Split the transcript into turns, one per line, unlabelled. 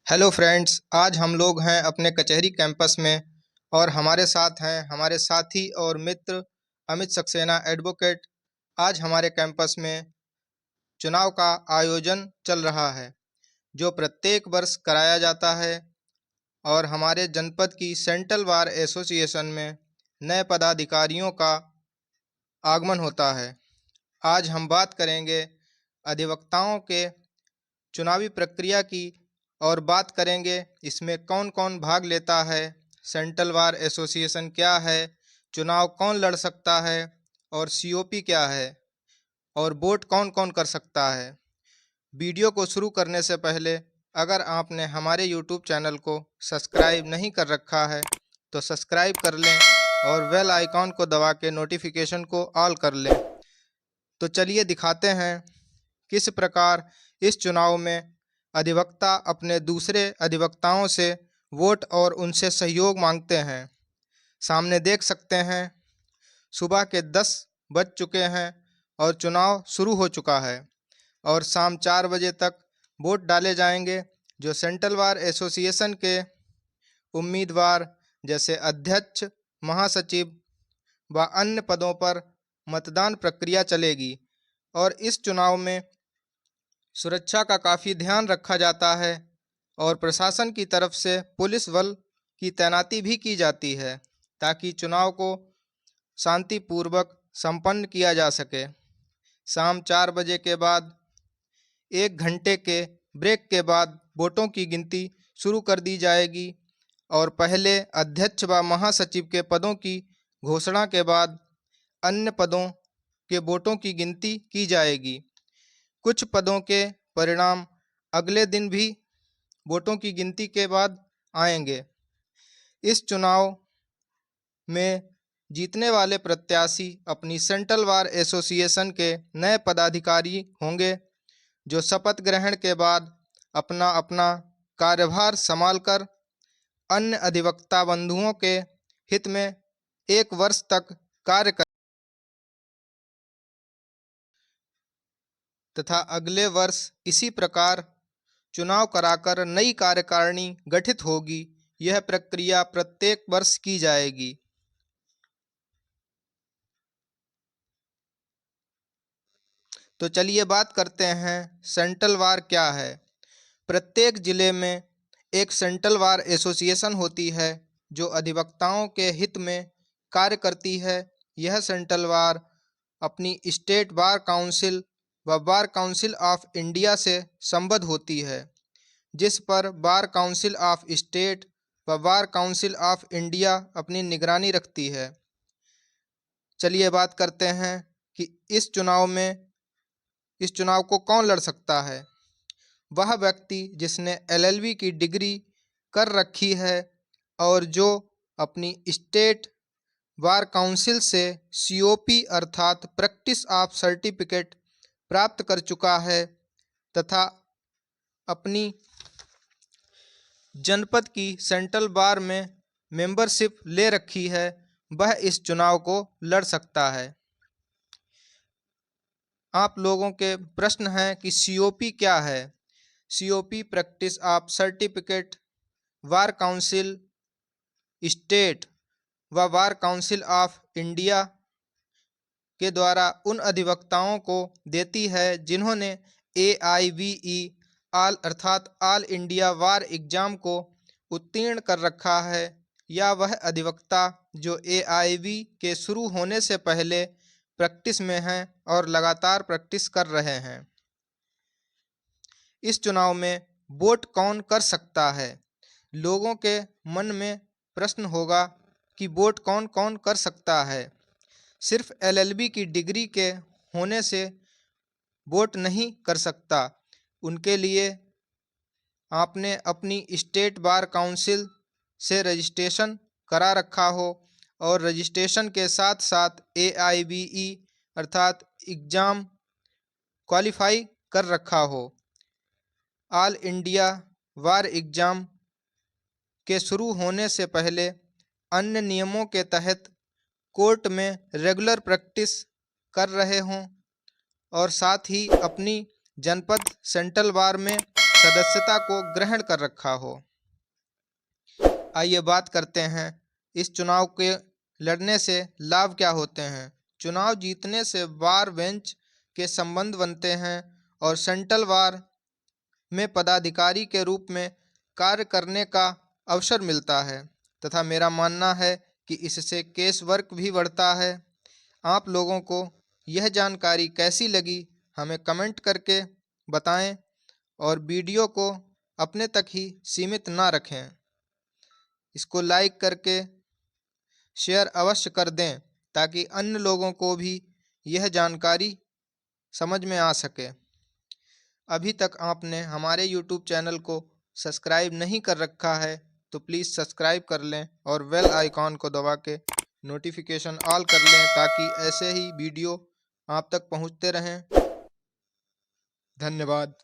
Hello friends, आज हम लोग हैं अपने कचहरी कैंपस में और हमारे साथ हैं हमारे साथी और मित्र अमित सक्सेना एडवोकेट। आज हमारे कैंपस में चुनाव का आयोजन चल रहा है जो प्रत्येक वर्ष कराया जाता है और हमारे जनपद की सेंट्रल बार एसोसिएशन में नए पदाधिकारियों का आगमन होता है। आज हम बात करेंगे अधिवक्ताओं के चुनावी प्रक्रिया की और बात करेंगे इसमें कौन कौन भाग लेता है, सेंट्रल बार एसोसिएशन क्या है, चुनाव कौन लड़ सकता है और सीओपी क्या है और वोट कौन कौन कर सकता है। वीडियो को शुरू करने से पहले अगर आपने हमारे यूट्यूब चैनल को सब्सक्राइब नहीं कर रखा है तो सब्सक्राइब कर लें और बेल आइकॉन को दबा के नोटिफिकेशन को ऑल कर लें। तो चलिए दिखाते हैं किस प्रकार इस चुनाव में अधिवक्ता अपने दूसरे अधिवक्ताओं से वोट और उनसे सहयोग मांगते हैं। सामने देख सकते हैं सुबह के 10 बज चुके हैं और चुनाव शुरू हो चुका है और शाम 4 बजे तक वोट डाले जाएंगे। जो सेंट्रल बार एसोसिएशन के उम्मीदवार जैसे अध्यक्ष, महासचिव व अन्य पदों पर मतदान प्रक्रिया चलेगी और इस चुनाव में सुरक्षा का काफ़ी ध्यान रखा जाता है और प्रशासन की तरफ से पुलिस बल की तैनाती भी की जाती है ताकि चुनाव को शांतिपूर्वक संपन्न किया जा सके। शाम 4 बजे के बाद 1 घंटे के ब्रेक के बाद वोटों की गिनती शुरू कर दी जाएगी और पहले अध्यक्ष व महासचिव के पदों की घोषणा के बाद अन्य पदों के वोटों की गिनती की जाएगी। कुछ पदों के परिणाम अगले दिन भी वोटों की गिनती के बाद आएंगे। इस चुनाव में जीतने वाले प्रत्याशी अपनी सेंट्रल बार एसोसिएशन के नए पदाधिकारी होंगे जो शपथ ग्रहण के बाद अपना अपना कार्यभार संभालकर अन्य अधिवक्ता बंधुओं के हित में 1 वर्ष तक कार्य कर तथा अगले वर्ष इसी प्रकार चुनाव कराकर नई कार्यकारिणी गठित होगी। यह प्रक्रिया प्रत्येक वर्ष की जाएगी। तो चलिए बात करते हैं सेंट्रल बार क्या है। प्रत्येक जिले में एक सेंट्रल बार एसोसिएशन होती है जो अधिवक्ताओं के हित में कार्य करती है। यह सेंट्रल बार अपनी स्टेट बार काउंसिल व बार काउंसिल ऑफ इंडिया से संबद्ध होती है, जिस पर बार काउंसिल ऑफ स्टेट व बार काउंसिल ऑफ इंडिया अपनी निगरानी रखती है। चलिए बात करते हैं कि इस चुनाव को कौन लड़ सकता है। वह व्यक्ति जिसने एलएलबी की डिग्री कर रखी है और जो अपनी स्टेट बार काउंसिल से सीओपी अर्थात प्रैक्टिस ऑफ सर्टिफिकेट प्राप्त कर चुका है तथा अपनी जनपद की सेंट्रल बार में मेंबरशिप ले रखी है, वह इस चुनाव को लड़ सकता है। आप लोगों के प्रश्न हैं कि सीओपी क्या है। COP practice of certificate bar council state व बार काउंसिल ऑफ इंडिया के द्वारा उन अधिवक्ताओं को देती है जिन्होंने AIBE ऑल अर्थात ऑल इंडिया बार एग्जाम को उत्तीर्ण कर रखा है या वह अधिवक्ता जो AIB के शुरू होने से पहले प्रैक्टिस में हैं और लगातार प्रैक्टिस कर रहे हैं। इस चुनाव में वोट कौन कर सकता है। लोगों के मन में प्रश्न होगा कि वोट कौन कौन कर सकता है। सिर्फ LLB की डिग्री के होने से वोट नहीं कर सकता। उनके लिए आपने अपनी स्टेट बार काउंसिल से रजिस्ट्रेशन करा रखा हो और रजिस्ट्रेशन के साथ साथ AIBE अर्थात एग्ज़ाम क्वालिफाई कर रखा हो। ऑल इंडिया बार एग्ज़ाम के शुरू होने से पहले अन्य नियमों के तहत कोर्ट में रेगुलर प्रैक्टिस कर रहे हों और साथ ही अपनी जनपद सेंट्रल बार में सदस्यता को ग्रहण कर रखा हो। आइए बात करते हैं इस चुनाव के लड़ने से लाभ क्या होते हैं। चुनाव जीतने से बार बेंच के संबंध बनते हैं और सेंट्रल बार में पदाधिकारी के रूप में कार्य करने का अवसर मिलता है तथा मेरा मानना है कि इससे केस वर्क भी बढ़ता है। आप लोगों को यह जानकारी कैसी लगी हमें कमेंट करके बताएं और वीडियो को अपने तक ही सीमित ना रखें। इसको लाइक करके शेयर अवश्य कर दें ताकि अन्य लोगों को भी यह जानकारी समझ में आ सके। अभी तक आपने हमारे YouTube चैनल को सब्सक्राइब नहीं कर रखा है तो प्लीज़ सब्सक्राइब कर लें और बेल आइकॉन को दबा के नोटिफिकेशन ऑल कर लें ताकि ऐसे ही वीडियो आप तक पहुंचते रहें। धन्यवाद।